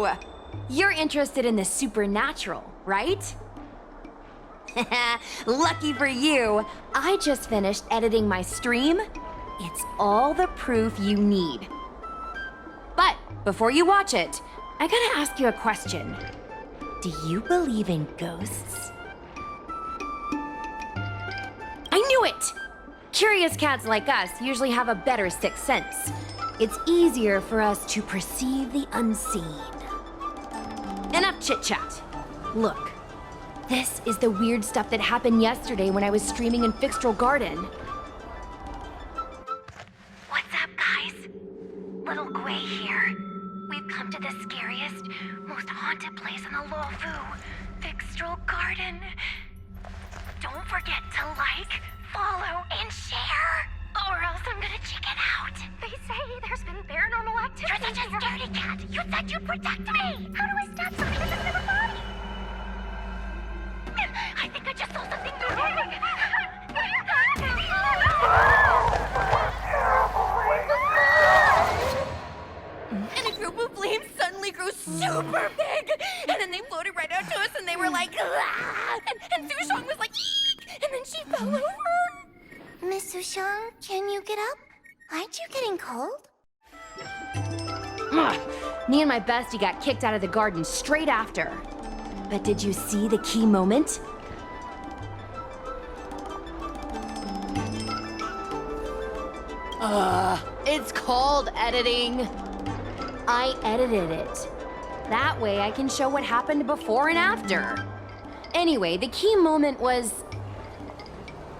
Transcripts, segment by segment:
you! You're interested in the supernatural, right? Lucky for you, I just finished editing my stream. It's all the proof you need. But before you watch it, I gotta ask you a question. Do you believe in ghosts? I knew it! Curious cats like us usually have a better sixth sense. It's easier for us to perceive the unseen. Enough chit-chat. Look, this is the weird stuff that happened yesterday when I was streaming in Fixtral Garden. What's up, guys? Little Gwei here. We've come to the scariest, most haunted place in the Luofu, Fixtral Garden. Don't forget to like, follow, and share, or else I'm gonna chicken out. They say there's been paranormal activity. You're such a scaredy cat. You said you'd protect me. How do I stop something that's in my body? I think I just saw something moving. And a group of flames suddenly grew super big! And then they floated right out to us and they were like, ah! And Sushong was like, eek! And then she fell over! Miss Sushang, can you get up? Aren't you getting cold? Ugh. Me and my bestie got kicked out of the garden straight after. But did you see the key moment? It's called editing. I edited it. That way I can show what happened before and after. Anyway, the key moment was...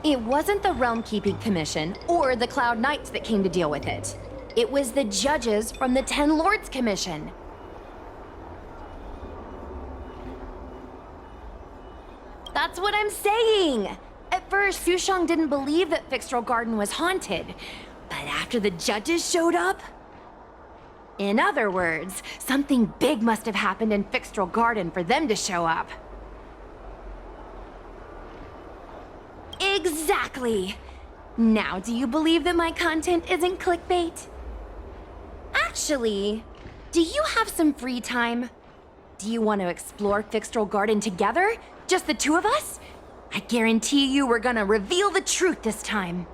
It wasn't the Realm Keeping Commission or the Cloud Knights that came to deal with it. It was the judges from the Ten Lords Commission. That's what I'm saying! At first, Sushang didn't believe that Fixtral Garden was haunted. But after the judges showed up... In other words, something big must have happened in Fixtral Garden for them to show up. Exactly! Now, do you believe that my content isn't clickbait? Actually, do you have some free time? Do you want to explore Fixtral Garden together? Just the two of us? I guarantee you we're gonna reveal the truth this time.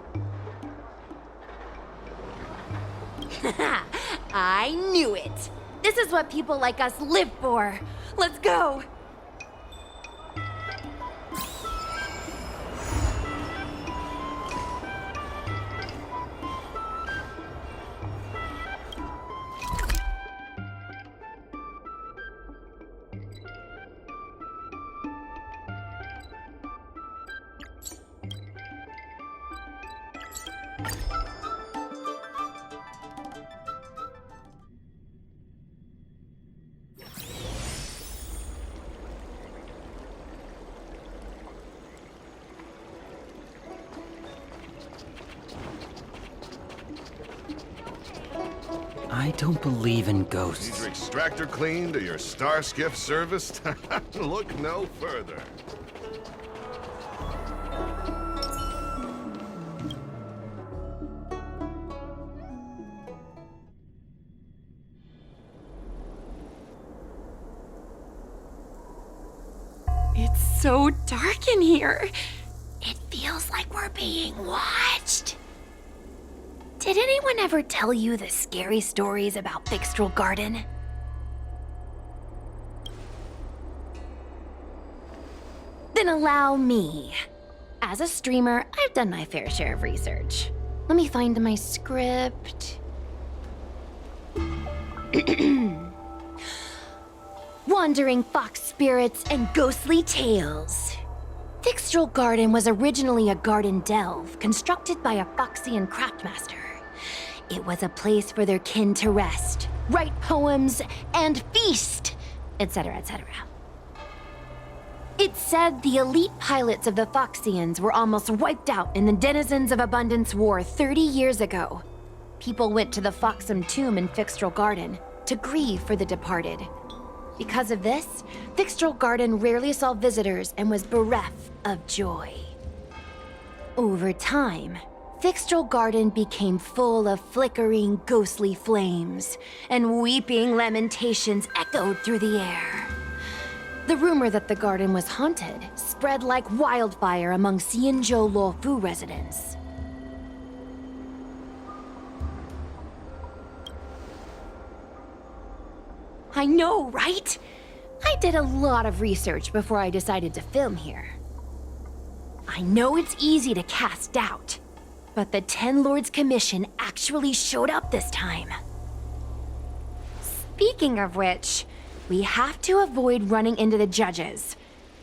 I knew it! This is what people like us live for! Let's go! I don't believe in ghosts. Need your extractor cleaned or your star skiff serviced? Look no further. It's so dark in here. It feels like we're being watched. Did anyone ever tell you the scary stories about Fixtral Garden? Then allow me. As a streamer, I've done my fair share of research. Let me find my script. Wandering fox spirits and ghostly tales. Fixtral Garden was originally a garden delve constructed by a Foxian craftmaster. It was a place for their kin to rest, write poems, and feast, etc., etc. It's said the elite pilots of the Foxians were almost wiped out in the Denizens of Abundance War 30 years ago. People went to the Foxam tomb in Fixtral Garden to grieve for the departed. Because of this, Fixtral Garden rarely saw visitors and was bereft of joy. Over time, Fixtral Garden became full of flickering, ghostly flames, and weeping lamentations echoed through the air. The rumor that the garden was haunted spread like wildfire among Xianzhou Luofu residents. I know, right? I did a lot of research before I decided to film here. I know it's easy to cast doubt, but the Ten Lords Commission actually showed up this time. Speaking of which, we have to avoid running into the judges.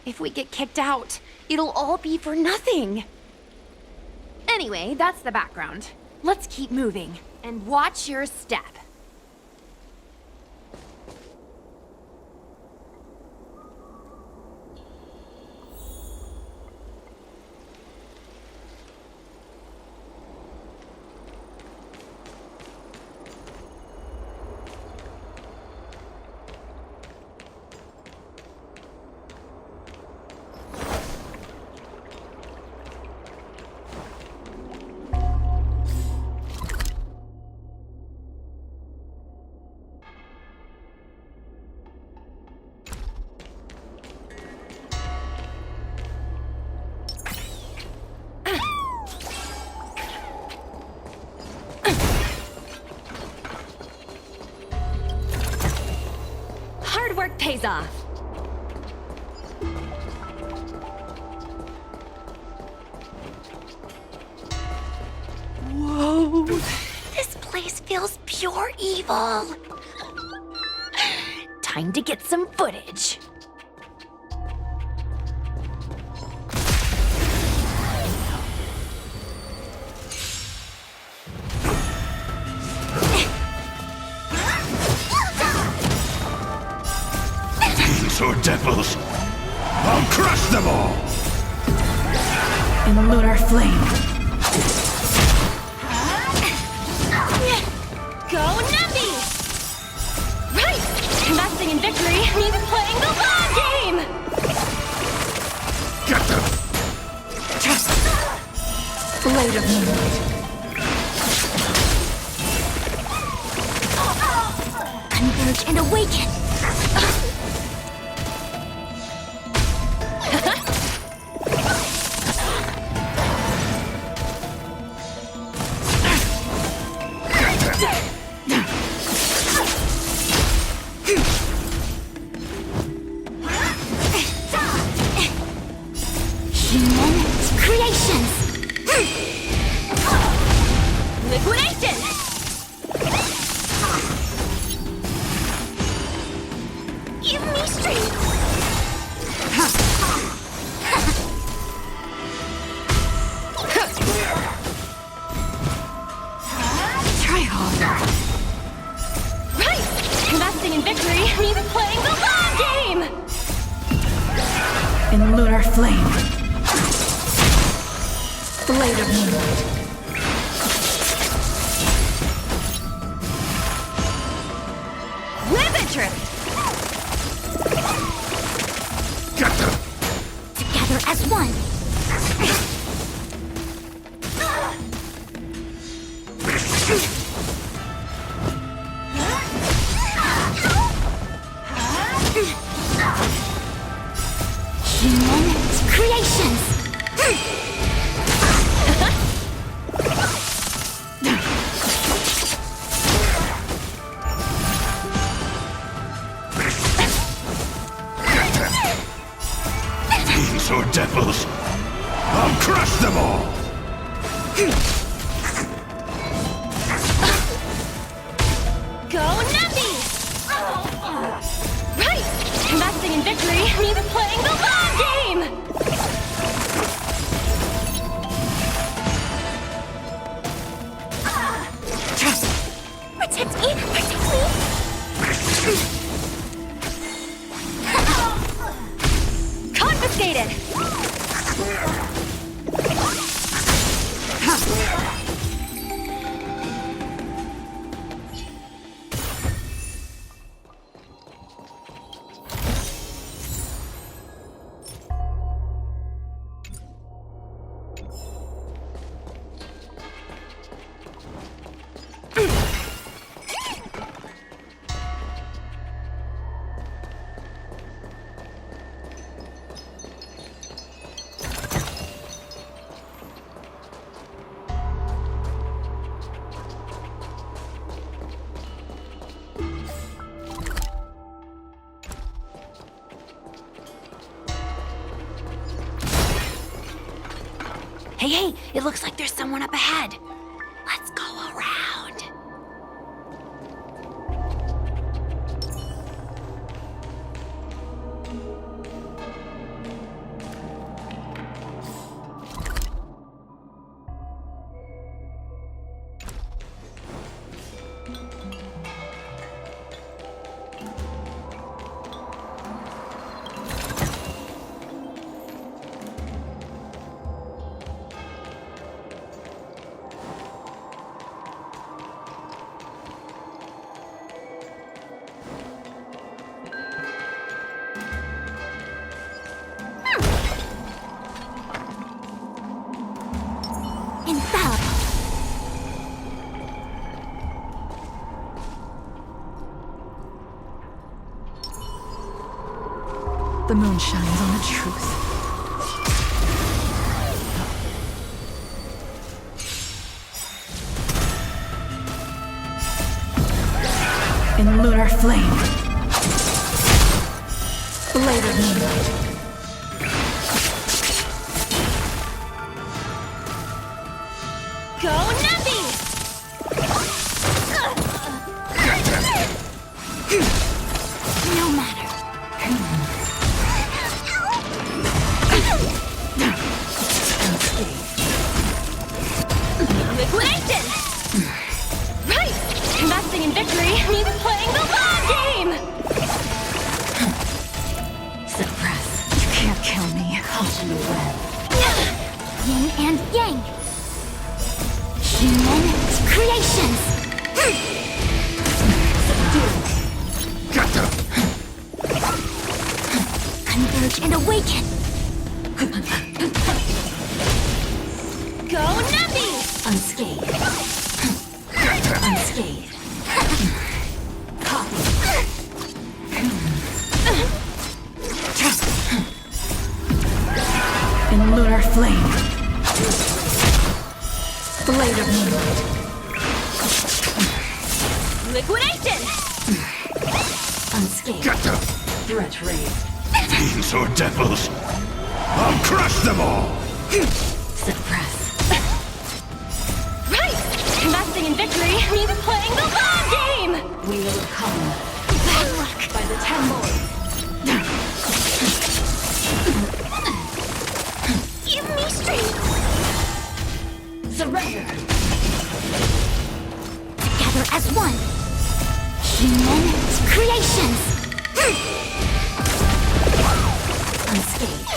If we get kicked out, it'll all be for nothing. Anyway, that's the background. Let's keep moving, and watch your step. Hard work pays off. Whoa! This place feels pure evil. Time to get some footage. Fiends or devils, I'll crush them all! In a lunar flame. Go Navi! Right! Investing in victory means playing the long game! Get them! Blade of moonlight. Converge and awaken. Human creations! Liquidation! Give me strength. Try harder. Right! Investing in victory means playing the long game! In a lunar flame. Blade of moonlight. Wizardry! Get them! Together as one. Human creations. Fiends or devils, I'll crush them all! Go Navi! Right! Investing in victory means playing the long game! Protect me! Protect me! Confiscated! Hey, it looks like there's someone up ahead. Let's go around. The moon shines on the truth. In lunar flame. Blade of moonlight. Go Nappy! No matter. Liquidation! Right! Investing in victory means playing the long game! Suppress. You can't kill me. Caught in the web. Yin and yang. Human creations. Converge and awaken. Go Nappy! Unscathed. Unscathed. Copy. In lunar flame. Blade of moonlight. Liquidation! Unscathed. Threat raised. Fiends or devils, I'll crush them all! Suppress. Right! Investing in victory means playing the long game! Wheel of Common. Bad luck by the 10 lords. Give me strength. Surrender. Together as one. Human creations. Unscathed.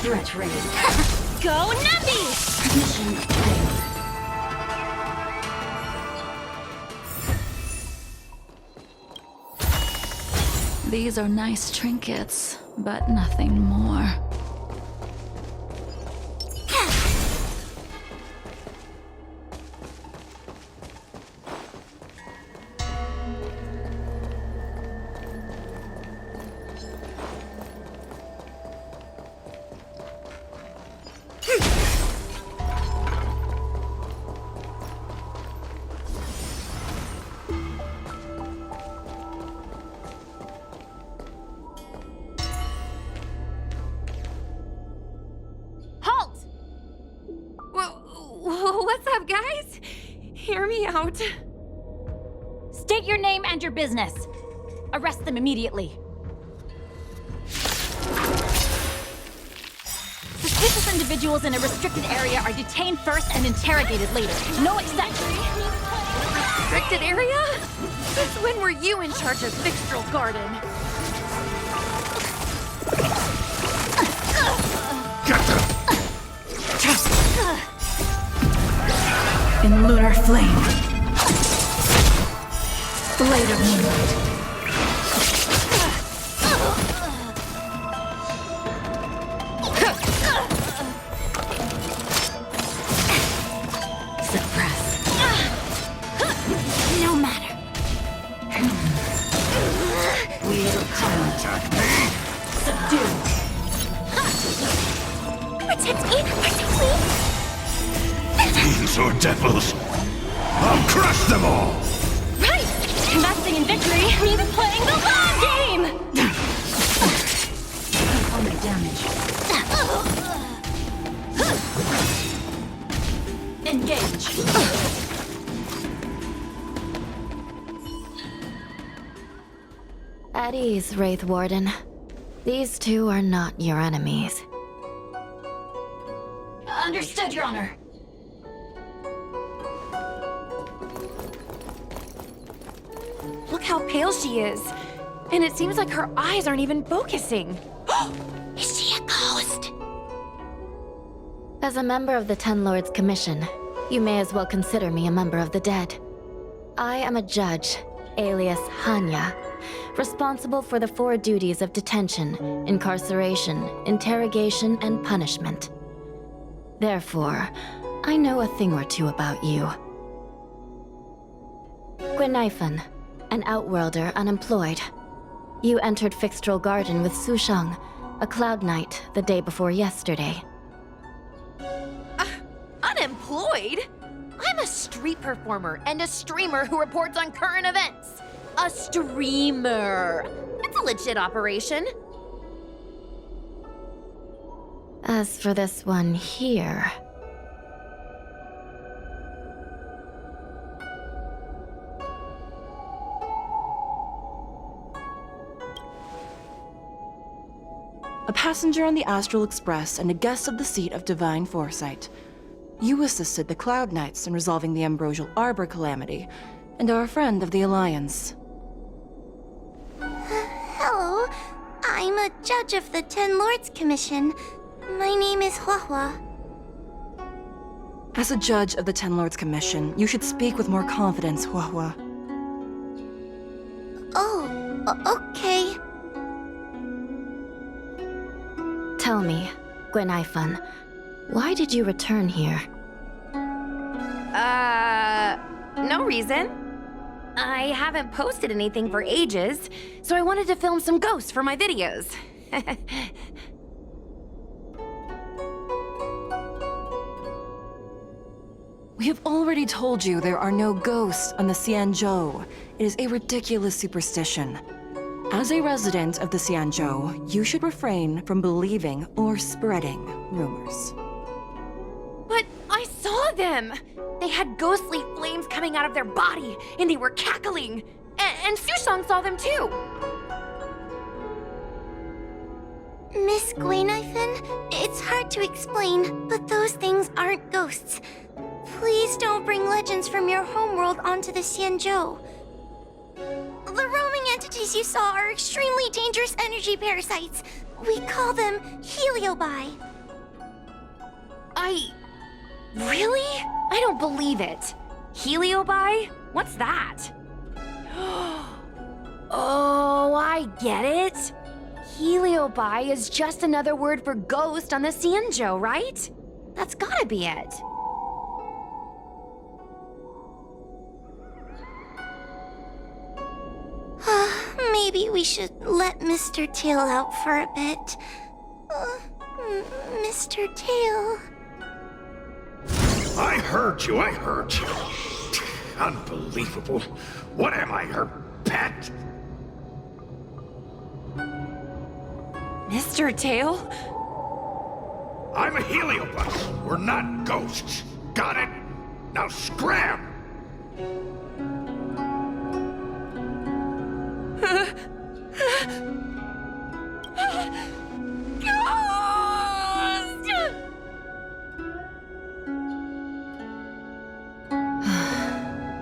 Threat raised. Go Nappy! Mission failed. These are nice trinkets, but nothing more. Halt! What's up, guys? Hear me out. State your name and your business. Arrest them immediately. Suspicious individuals in a restricted area are detained first and interrogated later. No exceptions. Restricted area? Since when were you in charge of Fixtral Garden? In lunar flame. Blade of moonlight. Suppress. No matter. Wheel of Common. Attack me! Subdue. Protect me. Protect me. Fiends or devils, I'll crush them all! Right! Investing in victory He's playing the long game! Opponent damage. Engage. At ease, Wraith Warden. These two are not your enemies. Understood, Your Honor. Look how pale she is. And it seems like her eyes aren't even focusing. Is she a ghost? As a member of the Ten Lords Commission, you may as well consider me a member of the dead. I am a judge, alias Hanya, responsible for the 4 duties of detention, incarceration, interrogation, and punishment. Therefore, I know a thing or two about you. Gwenifan, an outworlder unemployed. You entered Fixtral Garden with Sushang, a Cloud Knight, the day before yesterday. Unemployed? I'm a street performer and a streamer who reports on current events. A streamer. It's a legit operation. As for this one here... A passenger on the Astral Express and a guest of the seat of Divine Foresight. You assisted the Cloud Knights in resolving the Ambrosial Arbor calamity, and are a friend of the Alliance. Hello. I'm a judge of the Ten Lords Commission. My name is Huahua. As a judge of the Ten Lords Commission, you should speak with more confidence, Huahua. Okay. Tell me, Gwenifan, why did you return here? No reason. I haven't posted anything for ages, so I wanted to film some ghosts for my videos. We have already told you there are no ghosts on the Xianzhou. It is a ridiculous superstition. As a resident of the Xianzhou, you should refrain from believing or spreading rumors. But I saw them! They had ghostly flames coming out of their body, and they were cackling. And Sushang saw them too! Miss Gwenifan, it's hard to explain, but those things aren't ghosts. Please don't bring legends from your homeworld onto the Xianzhou. The roaming entities you saw are extremely dangerous energy parasites. We call them heliobi. Really? I don't believe it. Heliobi? What's that? Oh, I get it. Heliobi is just another word for ghost on the Xianzhou, right? That's gotta be it. Maybe we should let Mr. Tail out for a bit. Mr. Tail. I heard you. Unbelievable. What am I, her pet? Mr. Tail? I'm a heliobus. We're not ghosts. Got it? Now scram!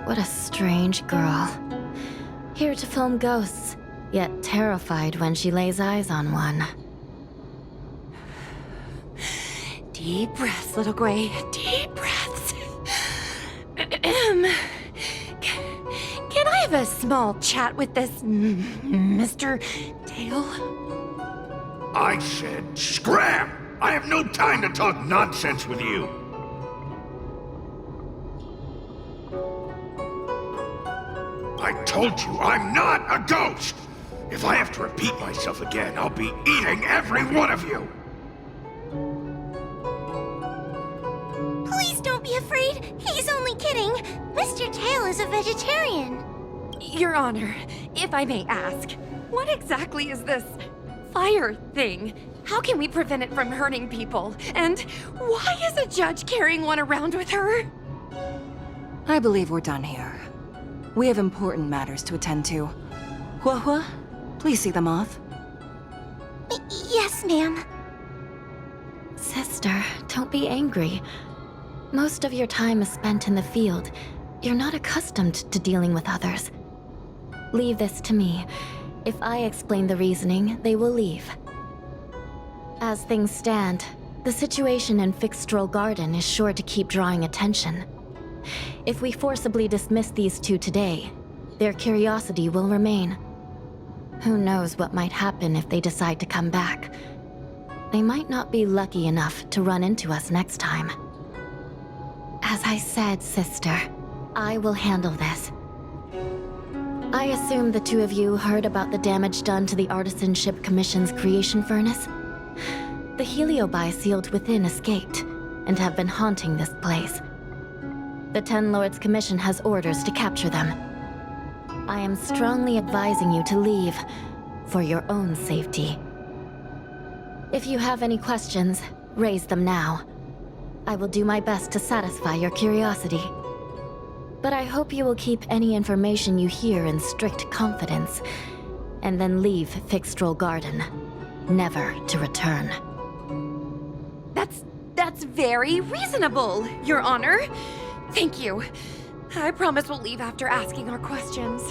What a strange girl. Here to film ghosts, yet terrified when she lays eyes on one. Deep breaths, little Gray. Deep breaths. Can I have a small chat with this Mr. Tail? I said scram! I have no time to talk nonsense with you. I told you I'm not a ghost! If I have to repeat myself again, I'll be eating every one of you! Please don't be afraid. He's only kidding. Mr. Tail is a vegetarian. Your Honor, if I may ask, what exactly is this fire thing? How can we prevent it from hurting people? And why is a judge carrying one around with her? I believe we're done here. We have important matters to attend to. Hua, please see them off. Yes, ma'am. Sister, don't be angry. Most of your time is spent in the field. You're not accustomed to dealing with others. Leave this to me. If I explain the reasoning, they will leave. As things stand, the situation in Fixstrol Garden is sure to keep drawing attention. If we forcibly dismiss these two today, their curiosity will remain. Who knows what might happen if they decide to come back. They might not be lucky enough to run into us next time. As I said, sister, I will handle this. I assume the two of you heard about the damage done to the Artisanship Commission's creation furnace? The heliobi sealed within escaped, and have been haunting this place. The Ten Lords Commission has orders to capture them. I am strongly advising you to leave, for your own safety. If you have any questions, raise them now. I will do my best to satisfy your curiosity. But I hope you will keep any information you hear in strict confidence, and then leave Fixstrol Garden, never to return. That's very reasonable, Your Honor. Thank you. I promise we'll leave after asking our questions.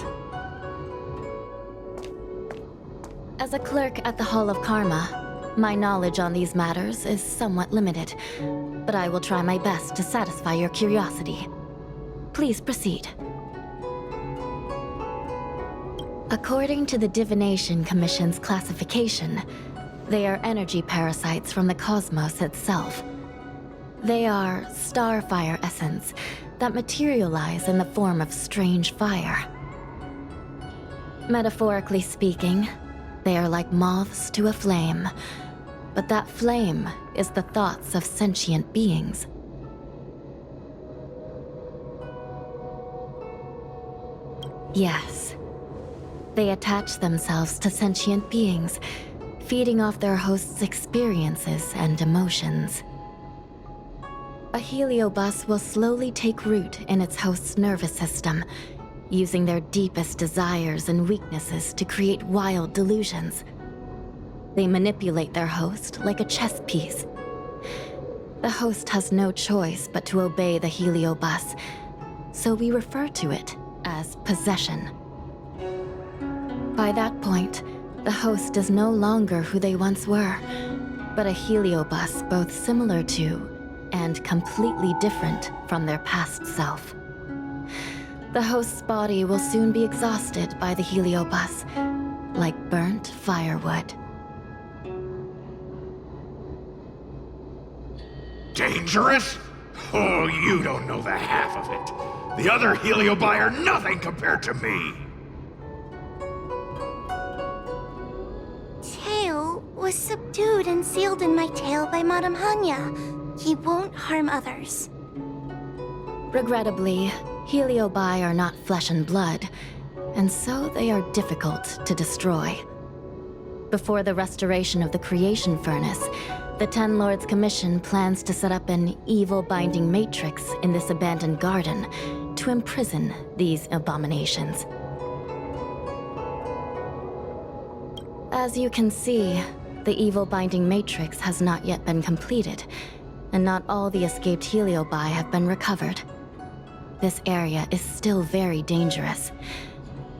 As a clerk at the Hall of Karma, my knowledge on these matters is somewhat limited, but I will try my best to satisfy your curiosity. Please proceed. According to the Divination Commission's classification, they are energy parasites from the cosmos itself. They are starfire essence that materialize in the form of strange fire. Metaphorically speaking, they are like moths to a flame, but that flame is the thoughts of sentient beings. Yes. They attach themselves to sentient beings, feeding off their host's experiences and emotions. A heliobus will slowly take root in its host's nervous system, using their deepest desires and weaknesses to create wild delusions. They manipulate their host like a chess piece. The host has no choice but to obey the heliobus, so we refer to it as possession. By that point, the host is no longer who they once were, but a heliobus both similar to and completely different from their past self. The host's body will soon be exhausted by the heliobus, like burnt firewood. Dangerous? Oh, you don't know the half of it. The other heliobi are nothing compared to me. Tail was subdued and sealed in my tail by Madame Hanya. He won't harm others. Regrettably, heliobi are not flesh and blood, and so they are difficult to destroy. Before the restoration of the creation furnace, the Ten Lords Commission plans to set up an evil binding matrix in this abandoned garden to imprison these abominations. As you can see, the evil binding matrix has not yet been completed, and not all the escaped heliobi have been recovered. This area is still very dangerous.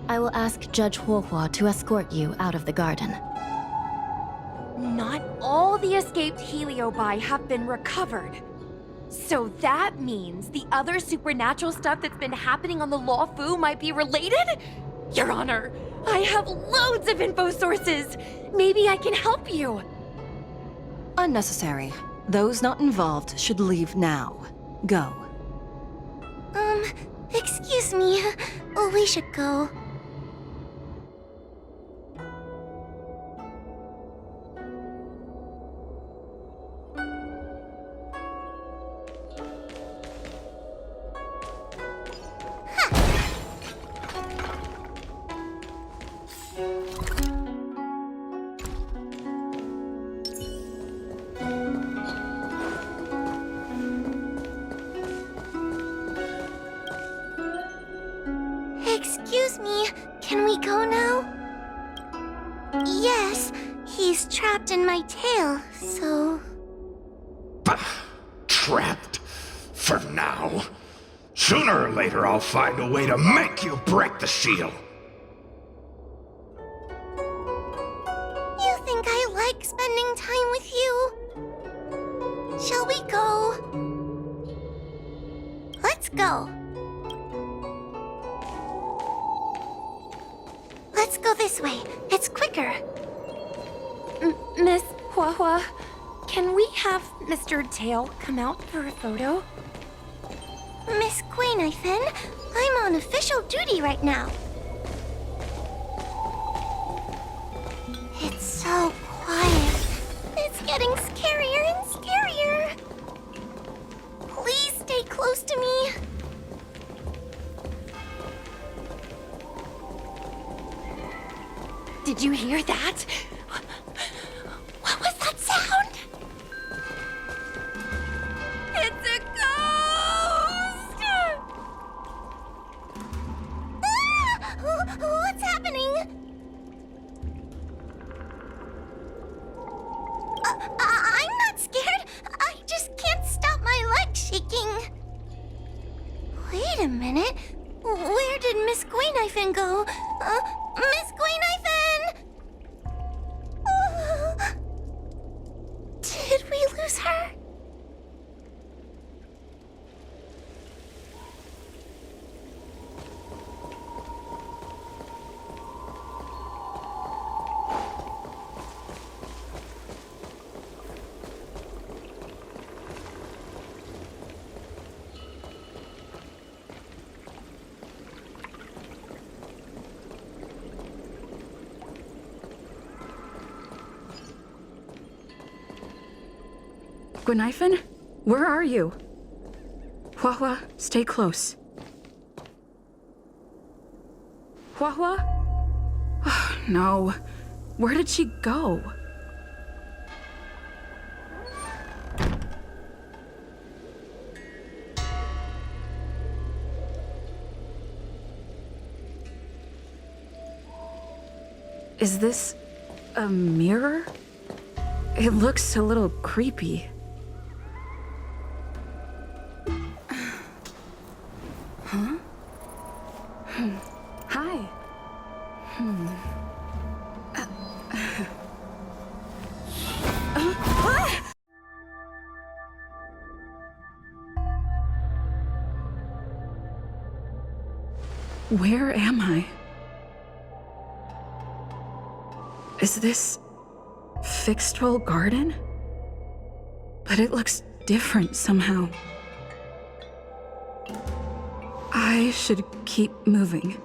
I will ask Judge Huohua to escort you out of the garden. Not all the escaped heliobi have been recovered. So that means the other supernatural stuff that's been happening on the Luofu might be related? Your Honor, I have loads of info sources. Maybe I can help you. Unnecessary. Those not involved should leave now. Go. Excuse me. We should go. Excuse me, can we go now? Yes, he's trapped in my tail, so... Bah! Trapped? For now? Sooner or later I'll find a way to make you break the seal! You think I like spending time with you? Shall we go? Let's go. Let's go this way. It's quicker. Miss Hua, can we have Mr. Tail come out for a photo? Miss Guinevere, I'm on official duty right now. It's so quiet. It's getting scarier and scarier. Please stay close to me. Did you hear that? What was that sound? It's a ghost! What's happening? I'm not scared. I just can't stop my legs shaking. Wait a minute. Where did Miss Guinevere go? Miss Guinevere! Did we lose her? Guinevere? Where are you? Hua, stay close. Hua? Oh, no. Where did she go? Is this a mirror? It looks a little creepy. Huh? Hi. Where am I? Is this Fixtrol Garden? But it looks different somehow. I should keep moving.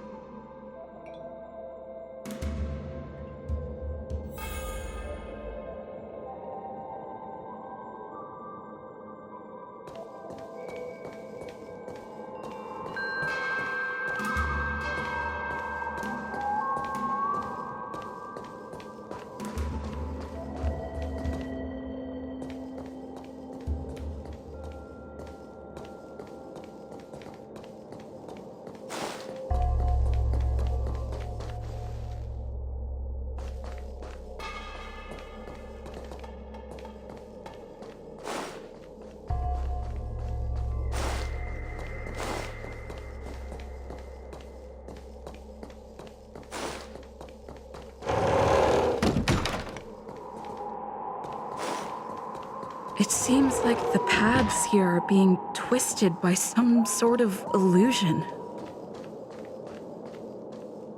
It seems like the paths here are being twisted by some sort of illusion.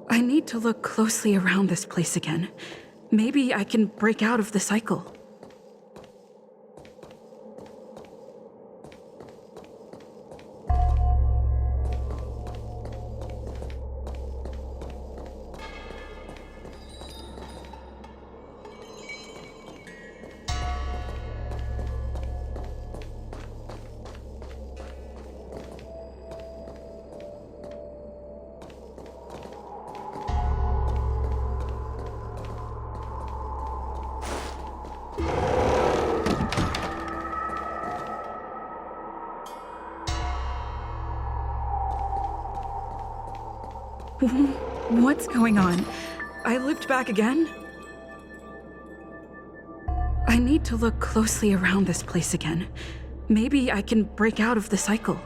I need to look closely around this place again. Maybe I can break out of the cycle. What's going on? I looped back again? I need to look closely around this place again. Maybe I can break out of the cycle.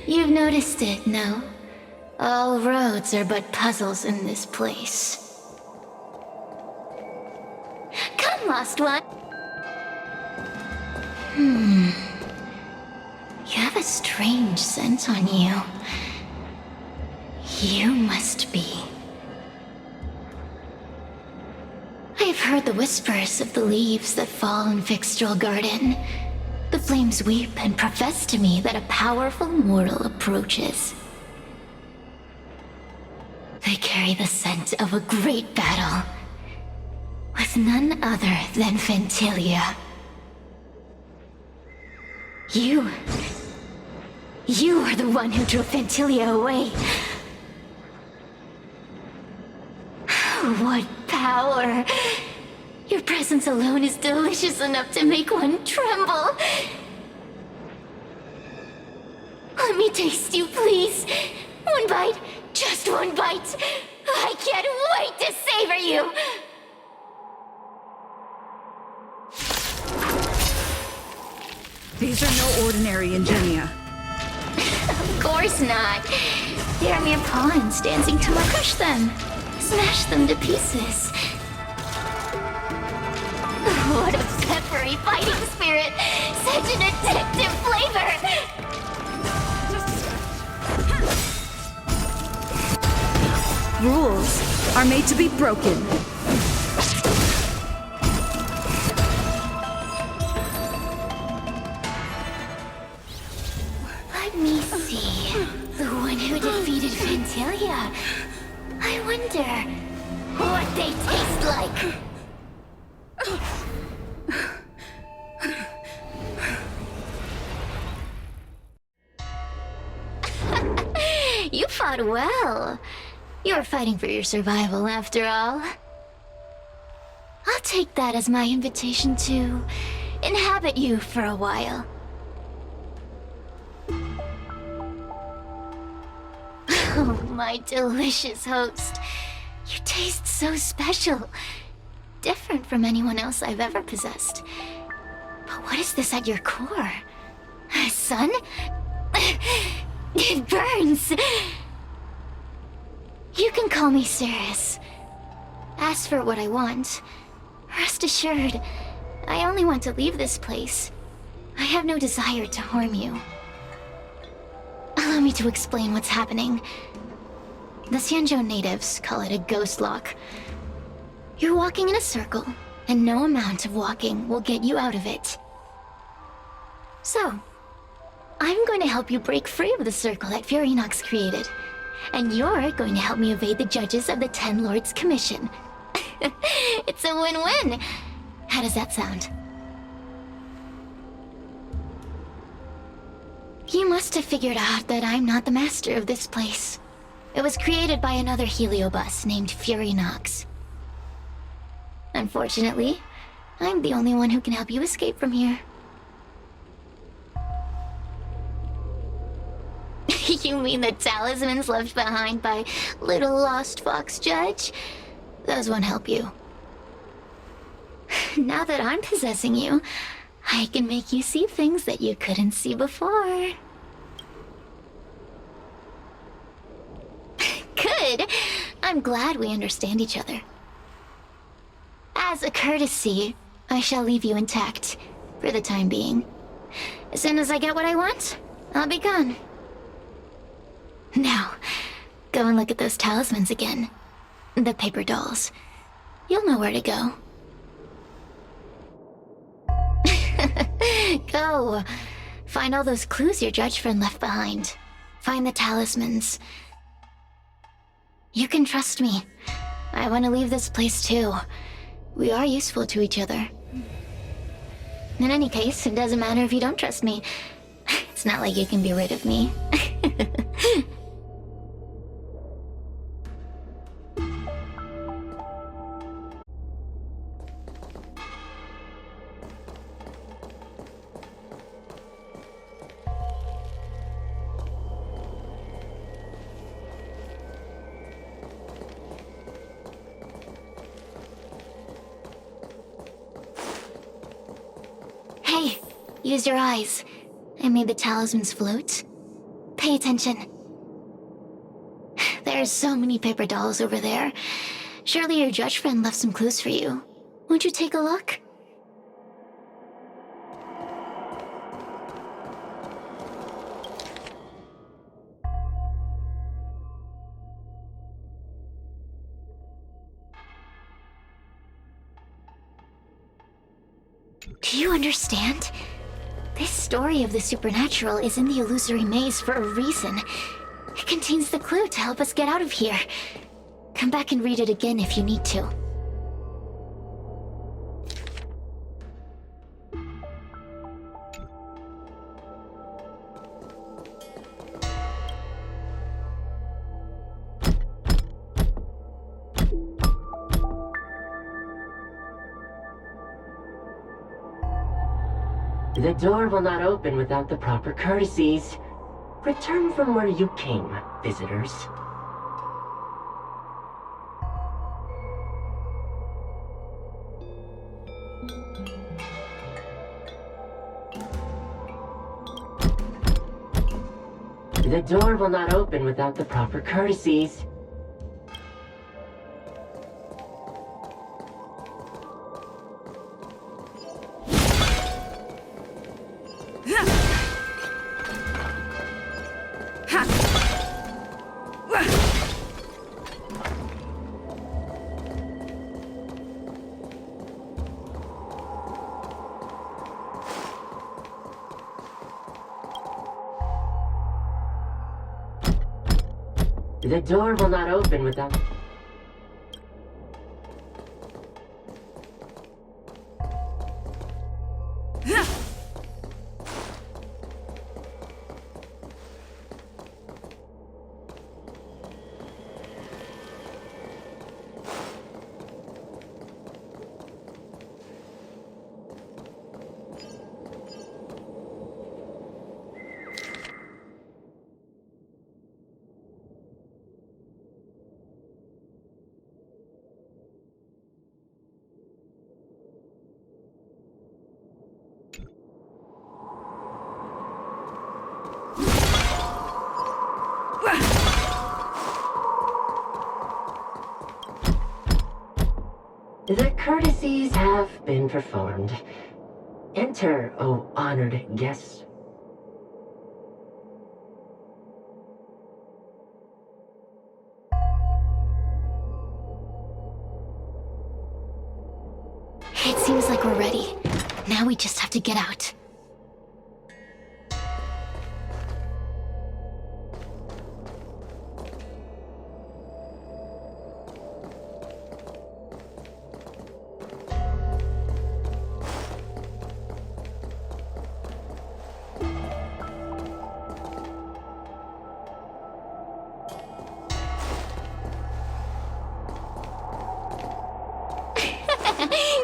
You've noticed it, no? All roads are but puzzles in this place. Come, lost one! You have a strange scent on you. You must be. I have heard the whispers of the leaves that fall in Fixtral Garden. The flames weep and profess to me that a powerful mortal approaches. They carry the scent of a great battle with none other than Ventilia. You are the one who drove Ventilia away. What power! Your presence alone is delicious enough to make one tremble. Let me taste you, please. One bite, just one bite. I can't wait to savor you. These are no ordinary Ingenia. Of course not. They are mere pawns dancing to crush them. Smash them to pieces. What a peppery fighting spirit! Such an addictive flavor! Rules are made to be broken. Let me see. The one who defeated Ventilia. I wonder what they taste like. You fought well. You're fighting for your survival, after all. I'll take that as my invitation to inhabit you for a while. Oh, my delicious host. You taste so special. Different from anyone else I've ever possessed. But what is this at your core? Sun? It burns! You can call me Cirrus. Ask for what I want. Rest assured, I only want to leave this place. I have no desire to harm you. Allow me to explain what's happening. The Xianzhou natives call it a ghost lock. You're walking in a circle, and no amount of walking will get you out of it. So, I'm going to help you break free of the circle that Furinox created. And you're going to help me evade the judges of the Ten Lords Commission. It's a win-win. How does that sound? You must have figured out that I'm not the master of this place. It was created by another heliobus named Furinox. Unfortunately, I'm the only one who can help you escape from here. You mean the talismans left behind by little lost fox judge? Those won't help you. Now that I'm possessing you, I can make you see things that you couldn't see before. Good. I'm glad we understand each other. As a courtesy, I shall leave you intact, for the time being. As soon as I get what I want, I'll be gone. Now, go and look at those talismans again. The paper dolls. You'll know where to go. Go. Find all those clues your judge friend left behind. Find the talismans. You can trust me. I want to leave this place too. We are useful to each other. In any case, it doesn't matter if you don't trust me. It's not like you can be rid of me. Use your eyes. I made the talismans float. Pay attention. There are so many paper dolls over there. Surely your judge friend left some clues for you. Won't you take a look? Do you understand? This story of the supernatural is in the illusory maze for a reason. It contains the clue to help us get out of here. Come back and read it again if you need to. The door will not open without the proper courtesies. Return from where you came, visitors. The door will not open without the proper courtesies. The door will not open without... The courtesies have been performed. Enter, O honored guests. It seems like we're ready. Now we just have to get out.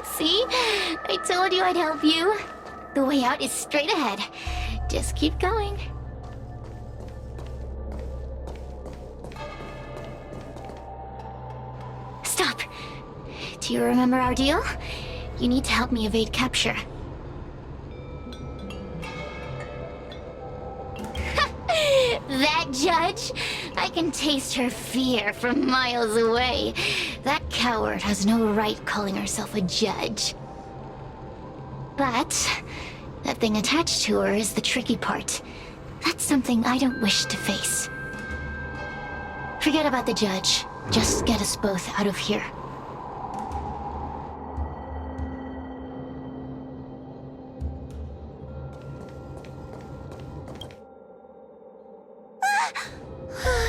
See? I told you I'd help you. The way out is straight ahead. Just keep going. Stop. Do you remember our deal? You need to help me evade capture. That judge? I can taste her fear from miles away. That coward has no right calling herself a judge. But that thing attached to her is the tricky part. That's something I don't wish to face. Forget about the judge. Just get us both out of here.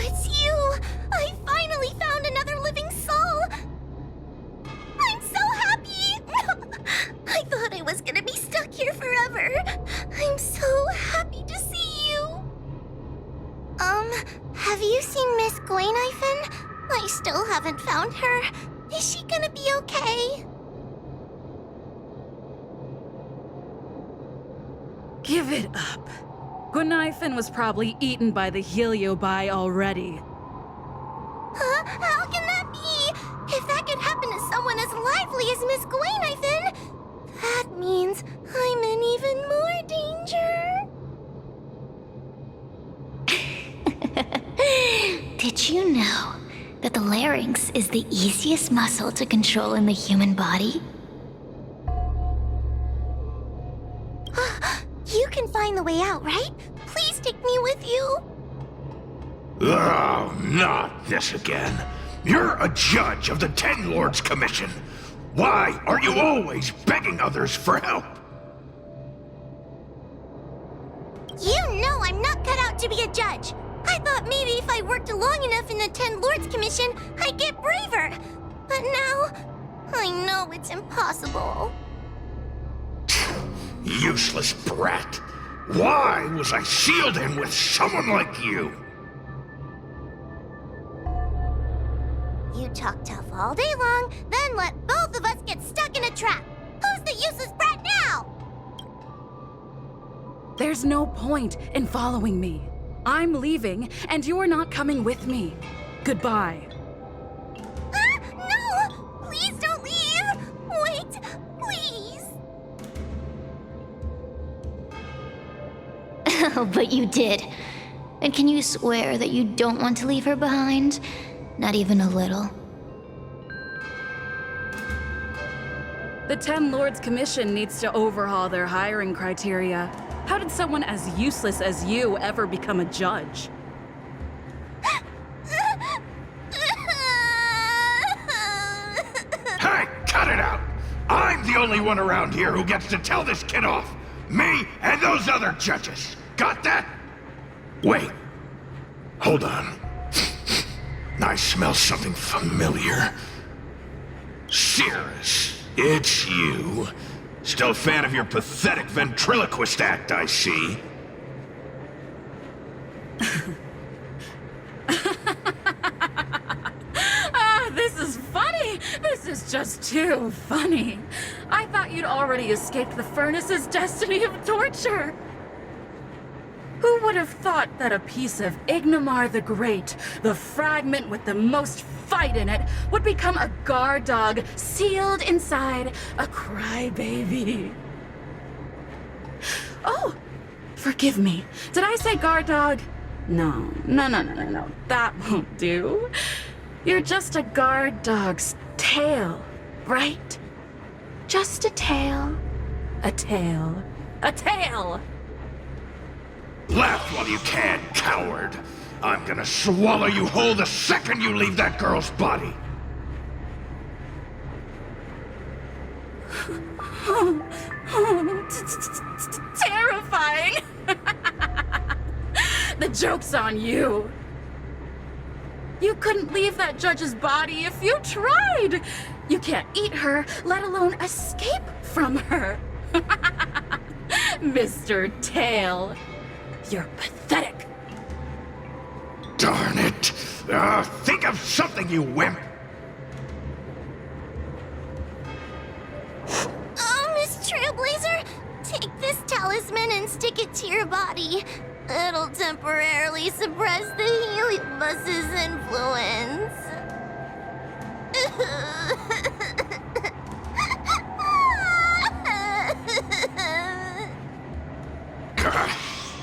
It's you! I finally found another living soul! I'm so happy! I thought I was gonna be stuck here forever. I'm so happy to see you! Have you seen Miss Gwayniphen? I still haven't found her. Is she gonna be okay? Give it up. Gwayniphen was probably eaten by the Heliobi already. Huh? How can that be? If that could happen to someone as lively as Miss Gwayniphen, that means I'm in even more danger. danger? Did you know that the larynx is the easiest muscle to control in the human body? You can find the way out, right? Please take me with you. Oh, not this again. You're a judge of the Ten Lords Commission. Why are you always begging others for help? You know I'm not cut out to be a judge. I thought maybe if I worked long enough in the Ten Lords Commission, I'd get braver. But now, I know it's impossible. Useless brat. Why was I sealed in with someone like you? You talk tough all day long, then let both of us get stuck in a trap. Who's the useless brat now? There's no point in following me. I'm leaving, and you're not coming with me. Goodbye. No! Please don't leave! Wait, please! Oh, but you did. And can you swear that you don't want to leave her behind? Not even a little. The Ten Lords Commission needs to overhaul their hiring criteria. How did someone as useless as you ever become a judge? Hey, cut it out! I'm the only one around here who gets to tell this kid off. Me and those other judges. Got that? Wait. Hold on. I smell something familiar. Cirrus, it's you. Still a fan of your pathetic ventriloquist act, I see. This is funny! This is just too funny. I thought you'd already escaped the furnace's destiny of torture. Who would have thought that a piece of Ignomar the Great, the fragment with the most fight in it, would become a guard dog sealed inside a crybaby? Oh, forgive me. Did I say guard dog? No. That won't do. You're just a guard dog's tail, right? Just a tail. A tail. A tail! Laugh while you can, coward. I'm gonna swallow you whole the second you leave that girl's body. Terrifying! The joke's on you. You couldn't leave that judge's body if you tried. You can't eat her, let alone escape from her. Mr. Tail, you're pathetic. Darn it. Think of something, you wimp. Oh, Miss Trailblazer, take this talisman and stick it to your body. It'll temporarily suppress the heliobus's influence.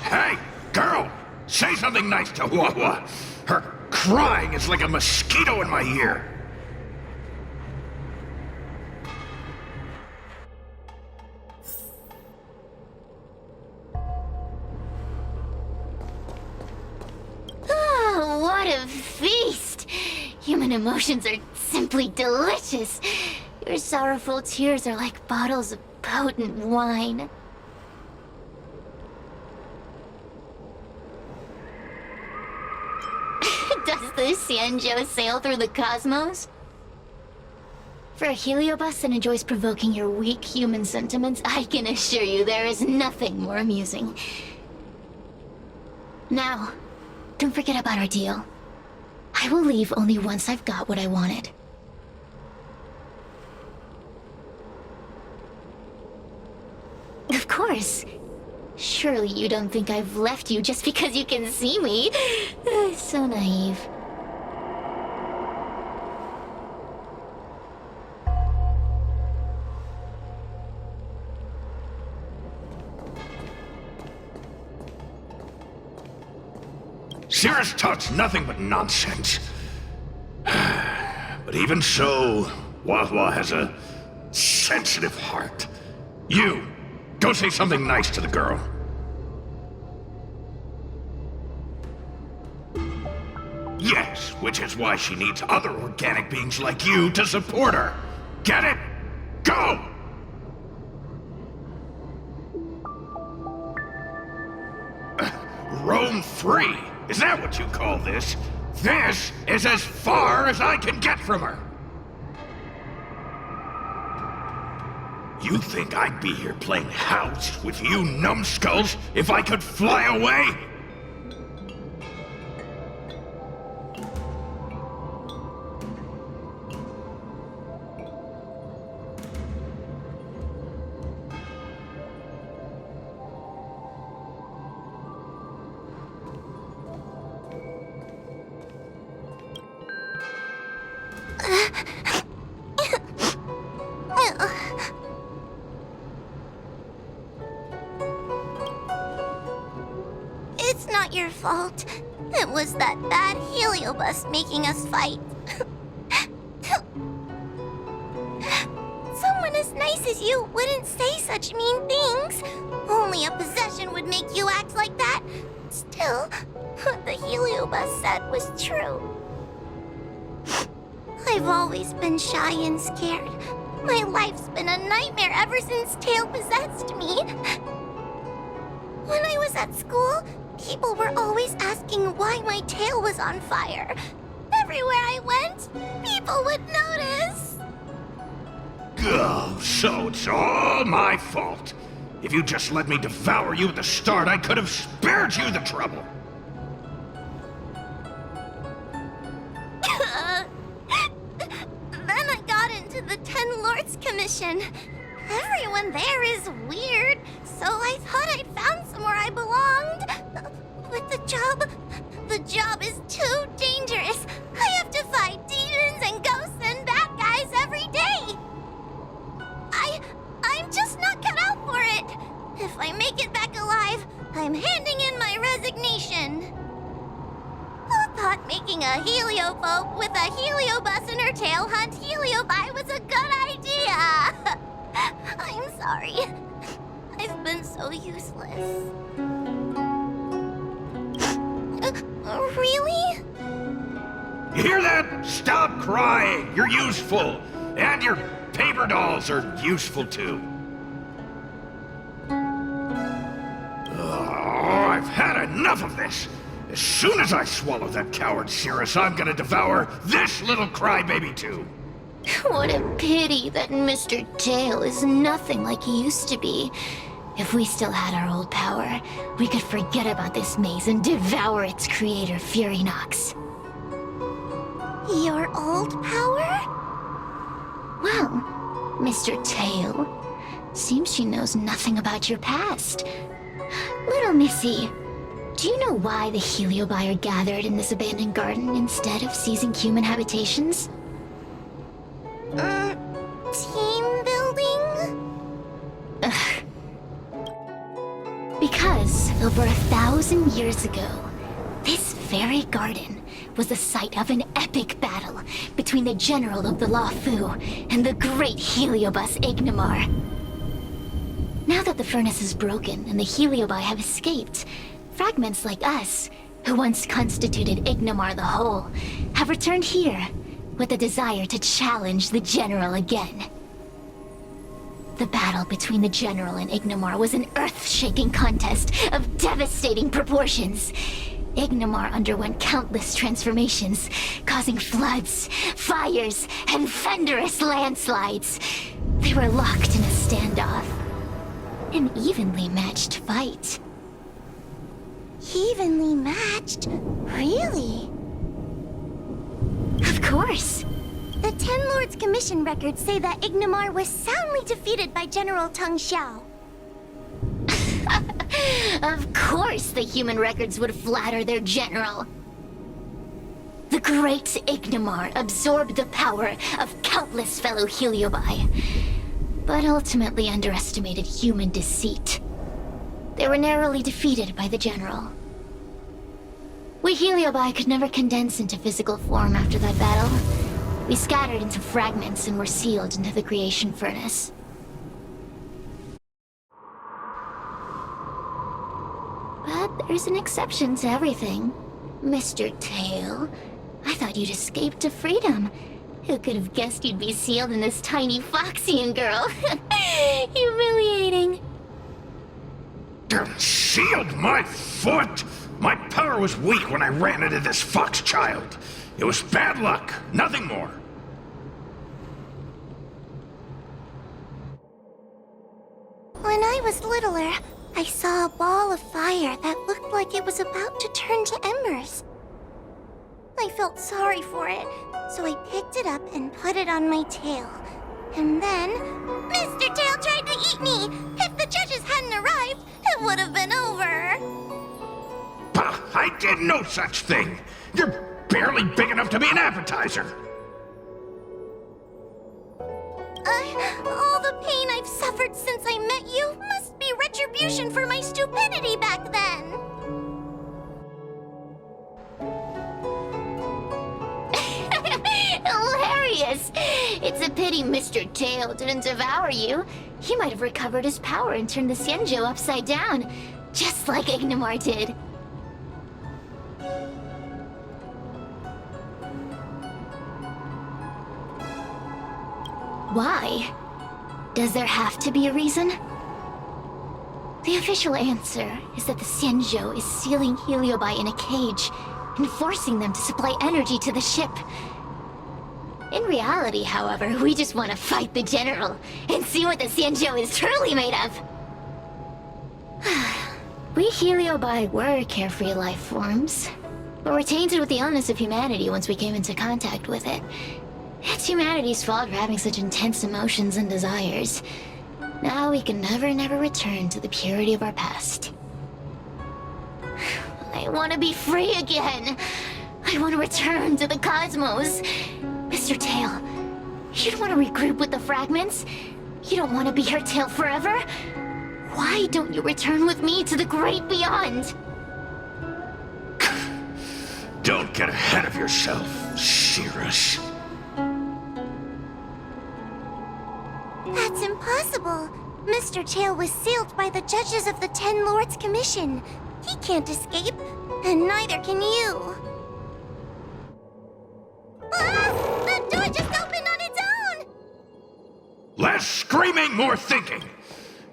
Hey, girl! Say something nice to Wawa. Her crying is like a mosquito in my ear. Oh, what a feast! Human emotions are simply delicious. Your sorrowful tears are like bottles of potent wine. Does the Xianzhou sail through the cosmos? For a heliobus that enjoys provoking your weak human sentiments, I can assure you there is nothing more amusing. Now, don't forget about our deal. I will leave only once I've got what I wanted. Of course. Surely you don't think I've left you just because you can see me. So naive. Cirrus talks nothing but nonsense. But even so, Wahwa has a sensitive heart. You, go say something nice to the girl. Yes, which is why she needs other organic beings like you to support her. Get it? Go! Roam free? Is that what you call this? This is as far as I can get from her. You think I'd be here playing house with you numbskulls if I could fly away? It's not your fault. It was that bad heliobus making us fight. Someone as nice as you wouldn't say such mean things. Only a possession would make you act like that. Still, what the heliobus said was true. I've always been shy and scared. My life's been a nightmare ever since Tail possessed me. When I was at school, people were always asking why my tail was on fire. Everywhere I went, people would notice. Oh, so it's all my fault. If you just let me devour you at the start, I could have spared you the trouble. Then I got into the Ten Lords Commission. Everyone there is weird, so I thought I'd found somewhere I belonged. But the job is too dangerous. I have to fight demons and ghosts and bad guys every day. I'm just not cut out for it. If I make it back alive, I'm handing in my resignation. Who thought making a heliophobe with a heliobus in her tail hunt heliobi was a good idea? I'm sorry. I've been so useless. Really? You hear that? Stop crying. You're useful. And your paper dolls are useful too. Oh, I've had enough of this. As soon as I swallow that coward Cirrus, I'm gonna devour this little crybaby too. What a pity that Mr. Tail is nothing like he used to be. If we still had our old power, we could forget about this maze and devour its creator, Furynox. Your old power? Well, Mr. Tail, seems she knows nothing about your past. Little Missy, do you know why the heliobi are gathered in this abandoned garden instead of seizing human habitations? Team building? Ugh. Because over 1,000 years ago, this very garden was the site of an epic battle between the general of the Lafu and the great heliobus Ignomar. Now that the furnace is broken and the heliobi have escaped, fragments like us, who once constituted Ignomar the Whole, have returned here with a desire to challenge the general again. The battle between the general and Ignomar was an earth-shaking contest of devastating proportions. Ignomar underwent countless transformations, causing floods, fires, and thunderous landslides. They were locked in a standoff. An evenly matched fight. Evenly matched? Really? Of course. The Ten Lords Commission records say that Ignomar was soundly defeated by General Teng Xiao. Of course the human records would flatter their general. The great Ignomar absorbed the power of countless fellow heliobi, but ultimately underestimated human deceit. They were narrowly defeated by the general. We Heliobi could never condense into physical form after that battle. We scattered into fragments and were sealed into the creation furnace. But there's an exception to everything. Mr. Tail, I thought you'd escaped to freedom. Who could have guessed you'd be sealed in this tiny Foxian girl? Humiliating. Sealed my foot? My power was weak when I ran into this fox child. It was bad luck, nothing more. When I was littler, I saw a ball of fire that looked like it was about to turn to embers. I felt sorry for it, so I picked it up and put it on my tail. And then, Mr. Tail tried to eat me! If the judges hadn't arrived, it would have been over! Bah, I did no such thing! You're barely big enough to be an appetizer! All the pain I've suffered since I met you must be retribution for my stupidity back then! Hilarious! It's a pity Mr. Tail didn't devour you. He might have recovered his power and turned the Xianzhou upside down, just like Memoir did. Why? Does there have to be a reason? The official answer is that the Xianzhou is sealing Heliobi in a cage and forcing them to supply energy to the ship. In reality, however, we just want to fight the General and see what the Xianzhou is truly made of. We Heliobi were carefree life forms, but were tainted with the illness of humanity once we came into contact with it. It's humanity's fault for having such intense emotions and desires. Now we can never return to the purity of our past. I want to be free again. I want to return to the cosmos. Mr. Tail, you don't want to regroup with the fragments? You don't want to be her tail forever? Why don't you return with me to the great beyond? Don't get ahead of yourself, Cirrus. That's impossible. Mr. Tail was sealed by the judges of the Ten Lords Commission. He can't escape, and neither can you. Ah! The door just opened on its own! Less screaming, more thinking.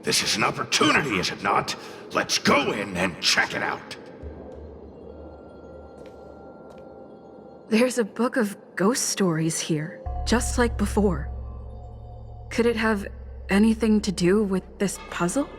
This is an opportunity, is it not? Let's go in and check it out. There's a book of ghost stories here, just like before. Could it have anything to do with this puzzle?